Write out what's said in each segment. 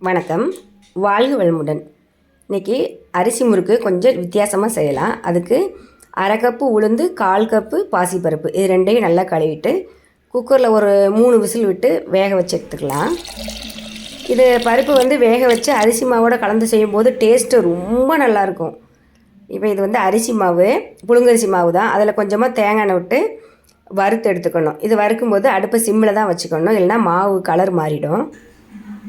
வணக்கம், வாழ்க வளமுடன். இன்றைக்கி அரிசி முறுக்கு கொஞ்சம் வித்தியாசமாக செய்யலாம். அதுக்கு அரை கப்பு உளுந்து, 1/4 கப்பு பாசிப்பருப்பு, இது ரெண்டையும் நல்லா கழுவிட்டு குக்கரில் ஒரு 3 விசில் விட்டு வேக வச்சு எடுத்துக்கலாம். இது பருப்பு வேக வச்சு அரிசி மாவோடு கலந்து செய்யும்போது டேஸ்ட்டு ரொம்ப நல்லாயிருக்கும். இப்போ இது அரிசி மாவு, புழுங்கரிசி மாவு தான். அதில் கொஞ்சமாக தேங்காய் எண்ணெய் விட்டு வறுத்து எடுத்துக்கணும். இது வறுக்கும்போது அடுப்பை சிம்மில் தான் வச்சுக்கணும், இல்லைன்னா மாவு கலர் மாறிடும்.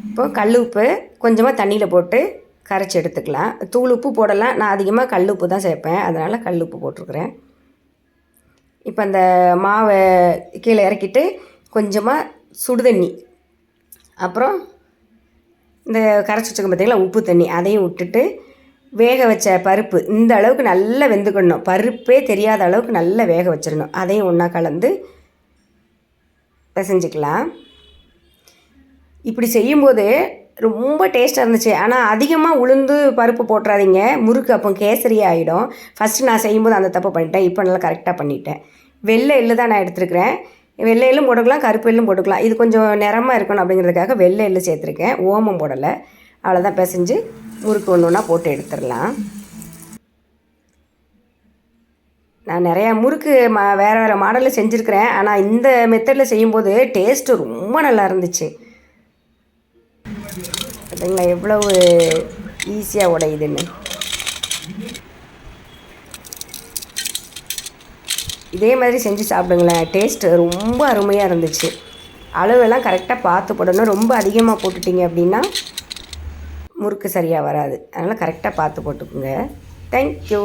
இப்போ கல் உப்பு கொஞ்சமாக தண்ணியில் போட்டு கரைச்சி எடுத்துக்கலாம். தூள் உப்பு போடலாம், நான் அதிகமாக கல் உப்பு தான் சேர்ப்பேன், அதனால் கல் உப்பு போட்டிருக்கிறேன். இப்போ அந்த மாவை கீழே இறக்கிட்டு கொஞ்சமாக சுடுதண்ணி, அப்புறம் இந்த கரைச்சி வச்சுக்க பார்த்தீங்களா உப்பு தண்ணி, அதையும் விட்டுட்டு வேக வச்ச பருப்பு இந்த அளவுக்கு நல்லா வெந்துக்கணும். பருப்பே தெரியாத அளவுக்கு நல்லா வேக வச்சிடணும். அதையும் ஒன்றா கலந்து பிசைஞ்சிக்கலாம். இப்படி செய்யும்போது ரொம்ப டேஸ்ட்டாக இருந்துச்சு. ஆனால் அதிகமாக உளுந்து பருப்பு போட்டுறாதீங்க, முறுக்கு அப்போ கேசரியாக ஆகிடும். ஃபஸ்ட்டு நான் செய்யும்போது அந்த தப்பு பண்ணிட்டேன், இப்போ நல்லா கரெக்டாக பண்ணிட்டேன். வெள்ளை எள்ளு தான் நான் எடுத்துருக்கிறேன். வெள்ளை எள்ளும் போட்டுக்கலாம், கருப்பு எள்ளும் போட்டுக்கலாம். இது கொஞ்சம் நிறமாக இருக்கணும் அப்படிங்கிறதுக்காக வெள்ளை எள்ளு சேர்த்துருக்கேன், ஓமம் போடலை. அவ்வளோதான், பிசைஞ்சு முறுக்கு ஒன்று ஒன்றா போட்டு எடுத்துடலாம். நான் நிறையா முறுக்கு வேறு வேறு மாடலில் செஞ்சுருக்கிறேன், ஆனால் இந்த மெத்தடில் செய்யும்போது டேஸ்ட்டு ரொம்ப நல்லா இருந்துச்சு. பார்த்தீங்களா எவ்வளவு ஈஸியாக உடையுதுன்னு. இதே மாதிரி செஞ்சு சாப்பிடுங்களேன், டேஸ்ட்டு ரொம்ப அருமையாக இருந்துச்சு. அளவெல்லாம் கரெக்டாக பார்த்து போடணும். ரொம்ப அதிகமாக போட்டுட்டிங்க அப்படின்னா முறுக்கு சரியாக வராது, அதனால் கரெக்டாக பார்த்து போட்டுக்குங்க. தேங்க்யூ.